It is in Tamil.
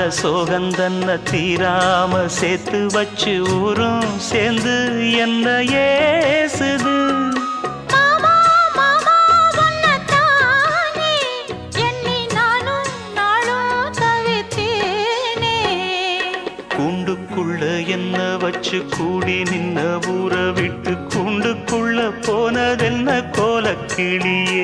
சோகந்தன்ன தீராம சேர்த்து வச்சு ஊரும் சேர்ந்து என்ன ஏசுது. கூண்டுக்குள்ள என்ன வச்சு கூடி நின்ன ஊற விட்டு கூண்டுக்குள்ள போனதென்ன கோலக்கிளியே.